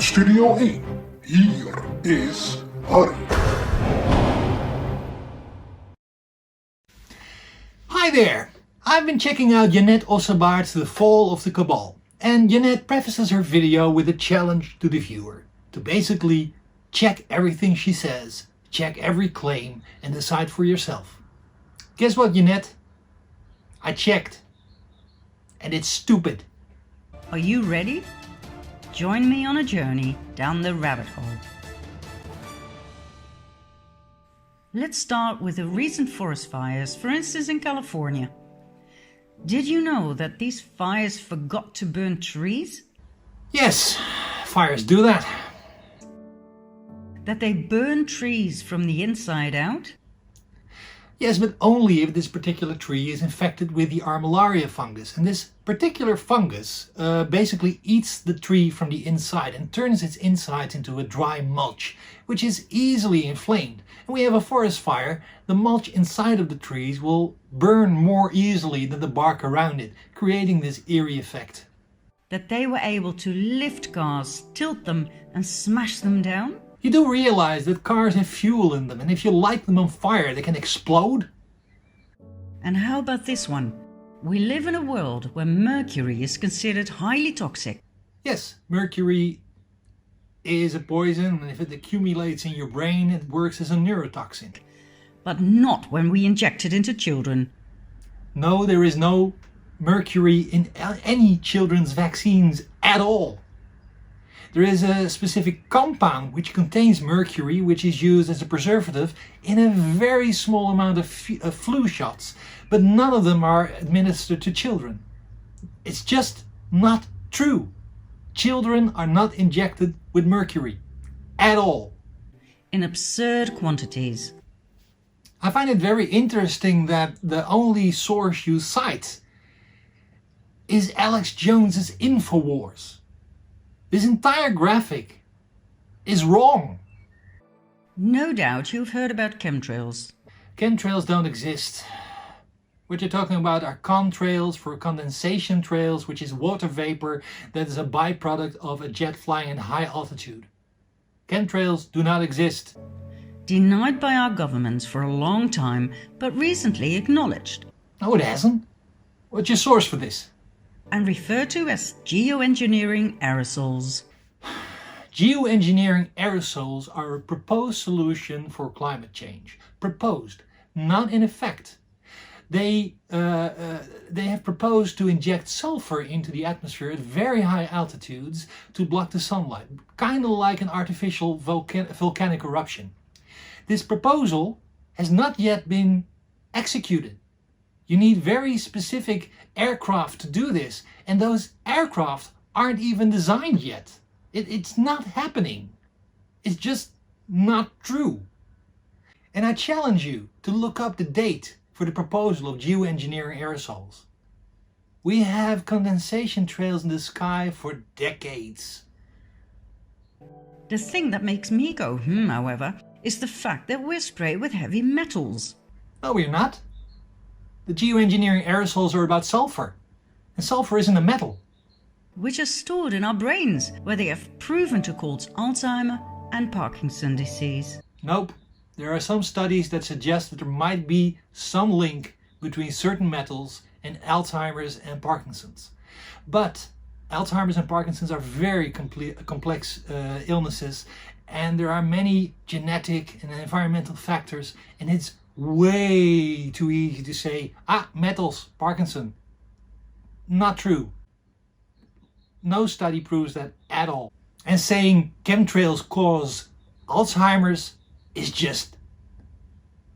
Studio 1. Hier is Harry. Hi there! I've been checking out Jeanette Ossebaard's The Fall of the Cabal, and Jeanette prefaces her video with a challenge to the viewer to basically check everything she says, check every claim, and decide for yourself. Guess what, Jeanette? I checked, and it's stupid. Are you ready? Join me on a journey down the rabbit hole. Let's start with the recent forest fires, for instance in California. Did you know that these fires forgot to burn trees? Yes, fires do that. That they burn trees from the inside out? Yes, but only if this particular tree is infected with the armillaria fungus. And this particular fungus basically eats the tree from the inside and turns its insides into a dry mulch, which is easily inflamed. And we have a forest fire, the mulch inside of the trees will burn more easily than the bark around it, creating this eerie effect. That they were able to lift cars, tilt them and smash them down? You do realize that cars have fuel in them, and if you light them on fire, they can explode? And how about this one? We live in a world where mercury is considered highly toxic. Yes, mercury is a poison, and if it accumulates in your brain, it works as a neurotoxin. But not when we inject it into children. No, there is no mercury in any children's vaccines at all. There is a specific compound which contains mercury, which is used as a preservative in a very small amount of flu shots, but none of them are administered to children. It's just not true. Children are not injected with mercury at all. In absurd quantities. I find it very interesting that the only source you cite is Alex Jones's Infowars. This entire graphic is wrong. No doubt you've heard about chemtrails. Chemtrails don't exist. What you're talking about are contrails for condensation trails, which is water vapor that is a byproduct of a jet flying at high altitude. Chemtrails do not exist. Denied by our governments for a long time, but recently acknowledged. No, it hasn't. What's your source for this? And referred to as geoengineering aerosols. Geoengineering aerosols are a proposed solution for climate change. Proposed, not in effect. They have proposed to inject sulfur into the atmosphere at very high altitudes to block the sunlight, kind of like an artificial volcanic eruption. This proposal has not yet been executed. You need very specific aircraft to do this, and those aircraft aren't even designed yet. It's not happening. It's just not true. And I challenge you to look up the date for the proposal of geoengineering aerosols. We have condensation trails in the sky for decades. The thing that makes me go however, is the fact that we're sprayed with heavy metals. No, we're not. The geoengineering aerosols are about sulfur, and sulfur isn't a metal. Which are stored in our brains, where they have proven to cause Alzheimer and Parkinson's disease. Nope. There are some studies that suggest that there might be some link between certain metals and Alzheimer's and Parkinson's. But Alzheimer's and Parkinson's are very complex illnesses, and there are many genetic and environmental factors, and it's way too easy to say, metals, Parkinson. Not true. No study proves that at all. And saying chemtrails cause Alzheimer's is just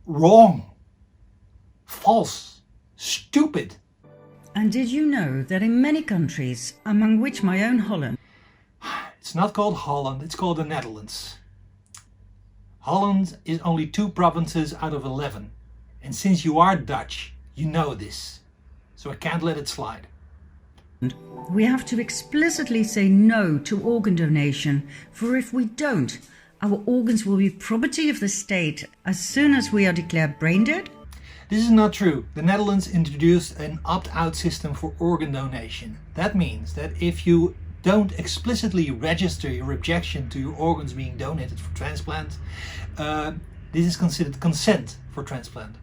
wrong, false, stupid. And did you know that in many countries, among which my own Holland... It's not called Holland, it's called the Netherlands. Holland is only 2 provinces out of 11. And since you are Dutch, you know this. So I can't let it slide. We have to explicitly say no to organ donation, for if we don't, our organs will be property of the state as soon as we are declared brain dead? This is not true. The Netherlands introduced an opt-out system for organ donation. That means that if you don't explicitly register your objection to your organs being donated for transplant, this is considered consent for transplant.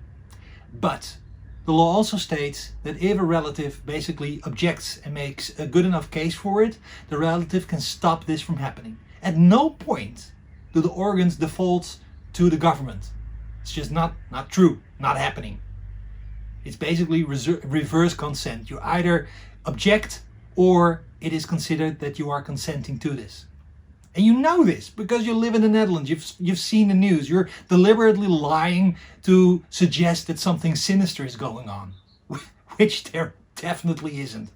But the law also states that if a relative basically objects and makes a good enough case for it, the relative can stop this from happening. At no point do the organs default to the government. It's just not true, not happening. It's basically reverse consent. You either object or it is considered that you are consenting to this. And you know this because you live in the Netherlands. You've seen the news. You're deliberately lying to suggest that something sinister is going on, which there definitely isn't.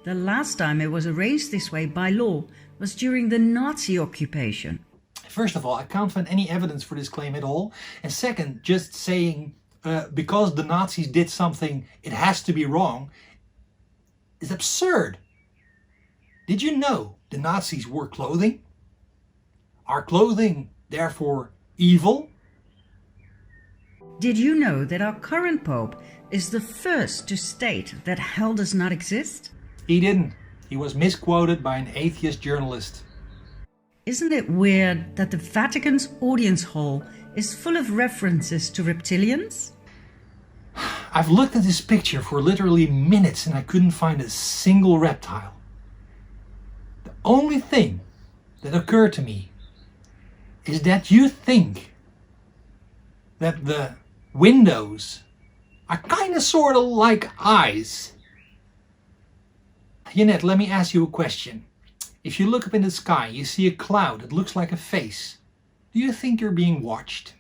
The last time it was arranged this way by law was during the Nazi occupation. First of all, I can't find any evidence for this claim at all. And second, just saying because the Nazis did something, it has to be wrong, is absurd. Did you know the Nazis wore clothing? Are clothing therefore evil? Did you know that our current Pope is the first to state that hell does not exist? He didn't. He was misquoted by an atheist journalist. Isn't it weird that the Vatican's audience hall is full of references to reptilians? I've looked at this picture for literally minutes and I couldn't find a single reptile. The only thing that occurred to me is that you think that the windows are kind of sort of like eyes. Jeanette, let me ask you a question. If you look up in the sky, you see a cloud that looks like a face. Do you think you're being watched?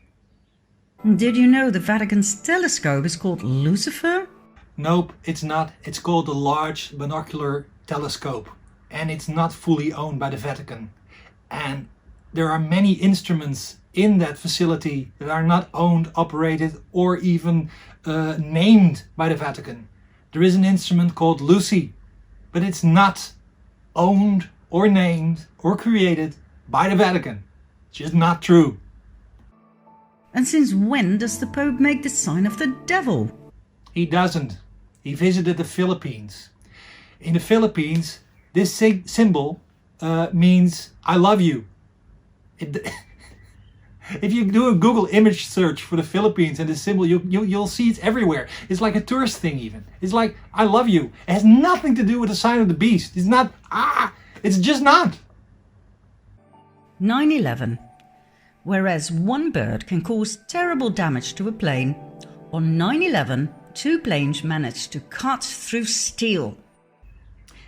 Did you know the Vatican's telescope is called Lucifer? Nope, it's not. It's called the Large Binocular Telescope. And it's not fully owned by the Vatican. And there are many instruments in that facility that are not owned, operated, or even named by the Vatican. There is an instrument called Lucy, but it's not owned or named or created by the Vatican. It's just not true. And since when does the Pope make the sign of the devil? He doesn't. He visited the Philippines. In the Philippines, this symbol means I love you. If you do a Google image search for the Philippines and the symbol, you'll see it's everywhere. It's like a tourist thing even. It's like I love you. It has nothing to do with the sign of the beast. It's not, it's just not. 9/11. Whereas one bird can cause terrible damage to a plane, on 9/11, 2 planes managed to cut through steel.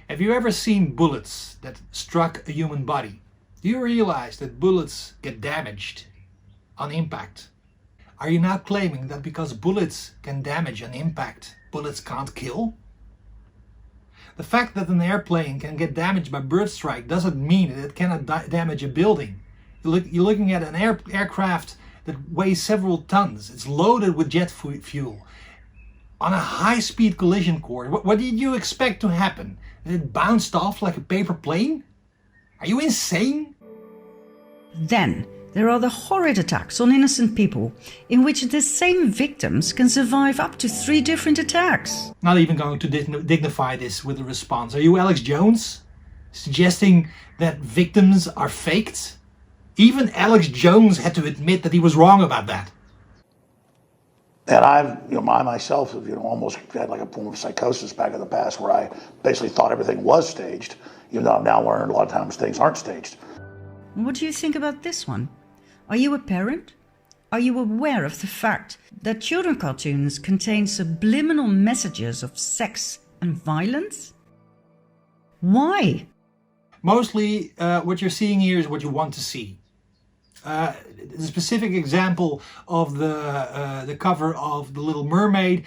Have you ever seen bullets that struck a human body? Do you realize that bullets get damaged on impact? Are you now claiming that because bullets can damage on impact, bullets can't kill? The fact that an airplane can get damaged by bird strike doesn't mean that it cannot damage a building. You're looking at an aircraft that weighs several tons. It's loaded with jet fuel. On a high-speed collision course, what did you expect to happen? That it bounced off like a paper plane? Are you insane? Then there are the horrid attacks on innocent people, in which the same victims can survive up to 3 different attacks. Not even going to dignify this with a response. Are you Alex Jones? Suggesting that victims are faked? Even Alex Jones had to admit that he was wrong about that. And I myself have, almost had like a form of psychosis back in the past where I basically thought everything was staged, even though I've now learned a lot of times things aren't staged. What do you think about this one? Are you a parent? Are you aware of the fact that children cartoons contain subliminal messages of sex and violence? Why? Mostly what you're seeing here is what you want to see. The specific example of the cover of The Little Mermaid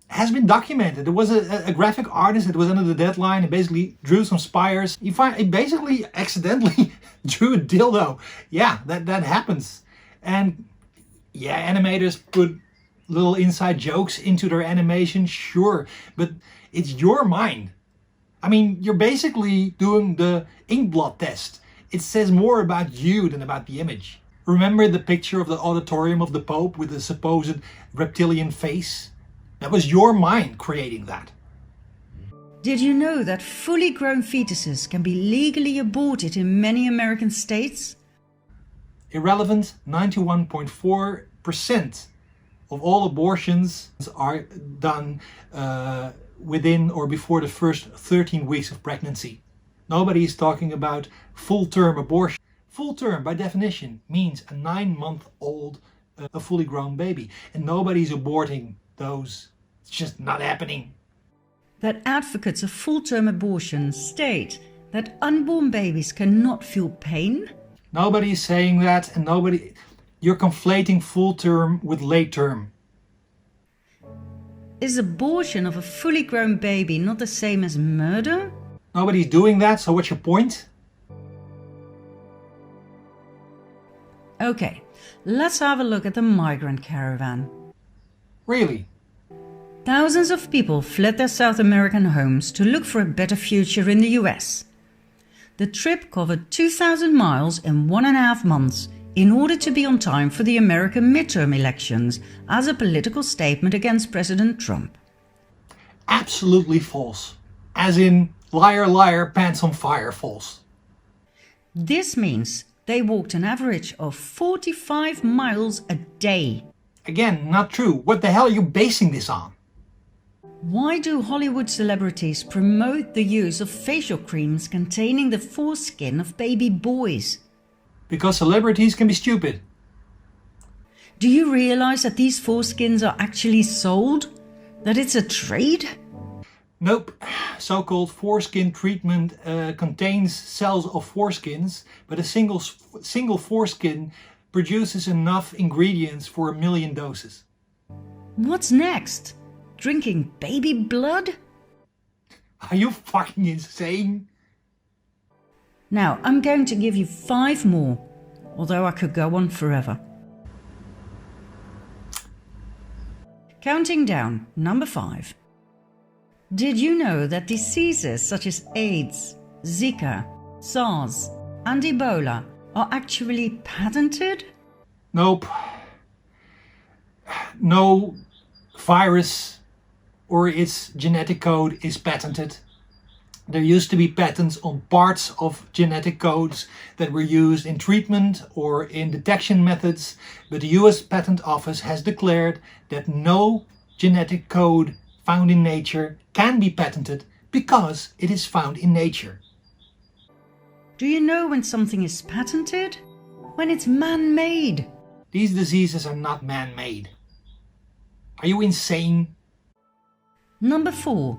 has been documented. There was a graphic artist that was under the deadline and basically drew some spires. He basically accidentally drew a dildo. Yeah, that happens. And yeah, animators put little inside jokes into their animation, sure, but it's your mind. I mean, you're basically doing the inkblot test. It says more about you than about the image. Remember the picture of the auditorium of the Pope with the supposed reptilian face? That was your mind creating that. Did you know that fully grown fetuses can be legally aborted in many American states? Irrelevant, 91.4% of all abortions are done within or before the first 13 weeks of pregnancy. Nobody is talking about full-term abortion. Full-term, by definition, means a 9-month-old, a fully grown baby. And nobody's aborting those. It's just not happening. That advocates of full-term abortion state that unborn babies cannot feel pain? Nobody is saying that, and you're conflating full-term with late-term. Is abortion of a fully grown baby not the same as murder? Nobody's doing that, so what's your point? Okay, let's have a look at the Migrant Caravan. Really? Thousands of people fled their South American homes to look for a better future in the US. The trip covered 2,000 miles in 1.5 months in order to be on time for the American midterm elections as a political statement against President Trump. Absolutely false. As in, liar, liar, pants on fire, false. This means they walked an average of 45 miles a day. Again, not true. What the hell are you basing this on? Why do Hollywood celebrities promote the use of facial creams containing the foreskin of baby boys? Because celebrities can be stupid. Do you realize that these foreskins are actually sold? That it's a trade? Nope. So-called foreskin treatment contains cells of foreskins, but a single foreskin produces enough ingredients for 1 million doses. What's next? Drinking baby blood? Are you fucking insane? Now, I'm going to give you 5 more, although I could go on forever. Counting down, number 5. Did you know that diseases such as AIDS, Zika, SARS, and Ebola are actually patented? Nope. No virus or its genetic code is patented. There used to be patents on parts of genetic codes that were used in treatment or in detection methods, but the US Patent Office has declared that no genetic code found in nature can be patented because it is found in nature. Do you know when something is patented? When it's man-made. These diseases are not man-made. Are you insane? Number 4.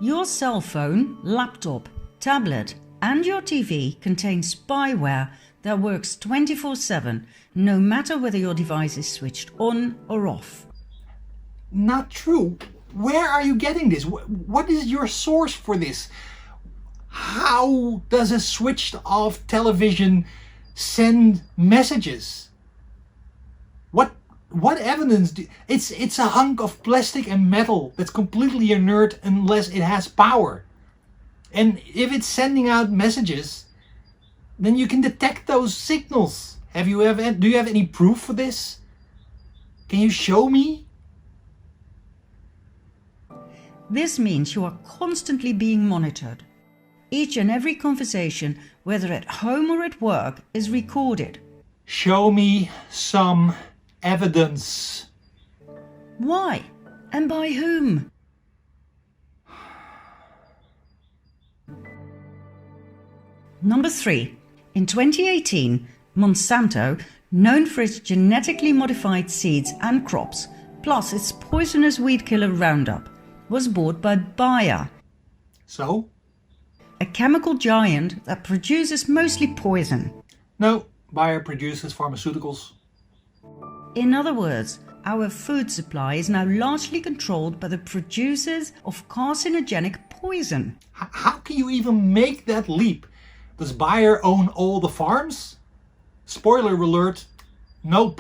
Your cell phone, laptop, tablet and your TV contain spyware that works 24/7, no matter whether your device is switched on or off. Not true. Where are you getting this? What is your source for this? How does a switched off television send messages? What evidence? It's a hunk of plastic and metal that's completely inert unless it has power. And if it's sending out messages, then you can detect those signals. Do you have any proof for this? Can you show me? This means you are constantly being monitored. Each and every conversation, whether at home or at work, is recorded. Show me some evidence. Why? And by whom? Number 3. In 2018, Monsanto, known for its genetically modified seeds and crops, plus its poisonous weed killer Roundup, was bought by Bayer, So? a chemical giant that produces mostly poison. No, Bayer produces pharmaceuticals. In other words, our food supply is now largely controlled by the producers of carcinogenic poison. How can you even make that leap? Does Bayer own all the farms? Spoiler alert, nope.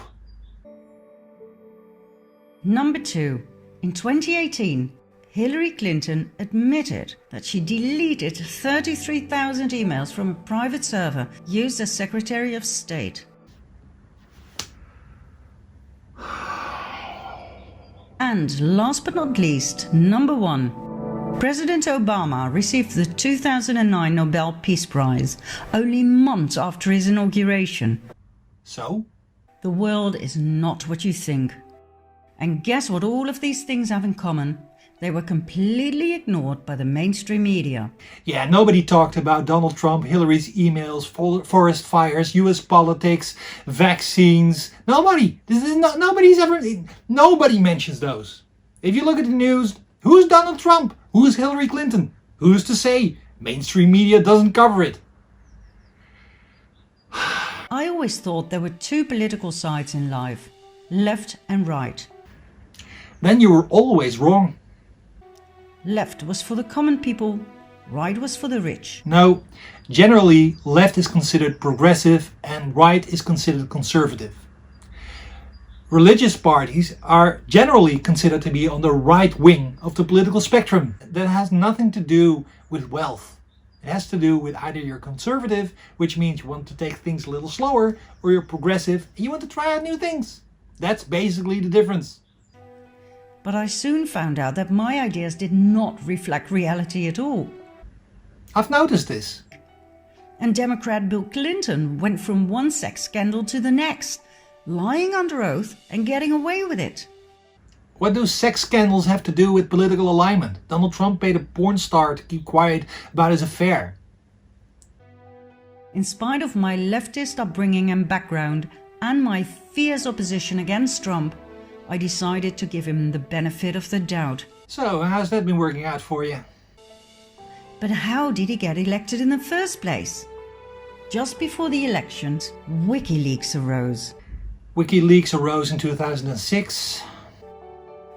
Number 2. In 2018, Hillary Clinton admitted that she deleted 33,000 emails from a private server used as Secretary of State. And last but not least, number 1. President Obama received the 2009 Nobel Peace Prize only months after his inauguration. So? The world is not what you think. And guess what all of these things have in common? They were completely ignored by the mainstream media. Yeah, nobody talked about Donald Trump, Hillary's emails, forest fires, US politics, vaccines. Nobody. Nobody mentions those. If you look at the news, who's Donald Trump? Who's Hillary Clinton? Who's to say? Mainstream media doesn't cover it. I always thought there were two political sides in life, left and right. Then you were always wrong. Left was for the common people, right was for the rich. No, generally left is considered progressive and right is considered conservative. Religious parties are generally considered to be on the right wing of the political spectrum. That has nothing to do with wealth. It has to do with either you're conservative, which means you want to take things a little slower, or you're progressive and you want to try out new things. That's basically the difference. But I soon found out that my ideas did not reflect reality at all. I've noticed this. And Democrat Bill Clinton went from one sex scandal to the next, lying under oath and getting away with it. What do sex scandals have to do with political alignment? Donald Trump paid a porn star to keep quiet about his affair. In spite of my leftist upbringing and background and my fierce opposition against Trump, I decided to give him the benefit of the doubt. So, how's that been working out for you? But how did he get elected in the first place? Just before the elections, WikiLeaks arose. WikiLeaks arose in 2006.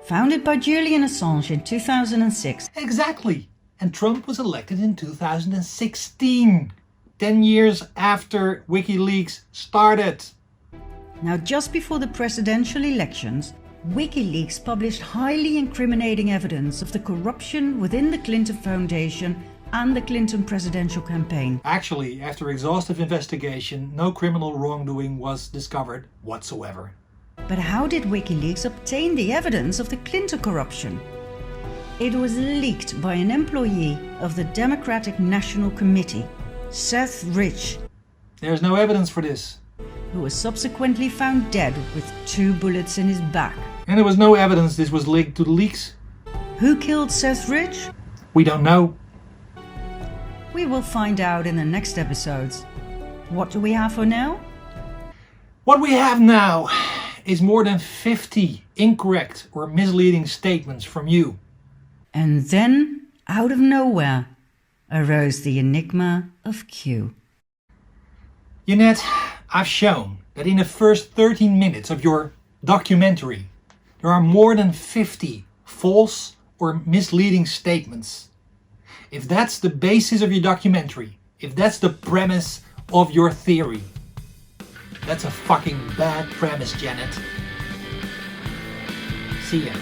Founded by Julian Assange in 2006. Exactly. And Trump was elected in 2016. 10 years after WikiLeaks started. Now, just before the presidential elections, WikiLeaks published highly incriminating evidence of the corruption within the Clinton Foundation and the Clinton presidential campaign. Actually, after exhaustive investigation, no criminal wrongdoing was discovered whatsoever. But how did WikiLeaks obtain the evidence of the Clinton corruption? It was leaked by an employee of the Democratic National Committee, Seth Rich. There's no evidence for this. Who was subsequently found dead with 2 bullets in his back. And there was no evidence this was linked to the leaks. Who killed Seth Rich? We don't know. We will find out in the next episodes. What do we have for now? What we have now is more than 50 incorrect or misleading statements from you. And then, out of nowhere, arose the enigma of Q. Jeanette, I've shown that in the first 13 minutes of your documentary, there are more than 50 false or misleading statements. If that's the basis of your documentary, if that's the premise of your theory, that's a fucking bad premise, Janet. See ya.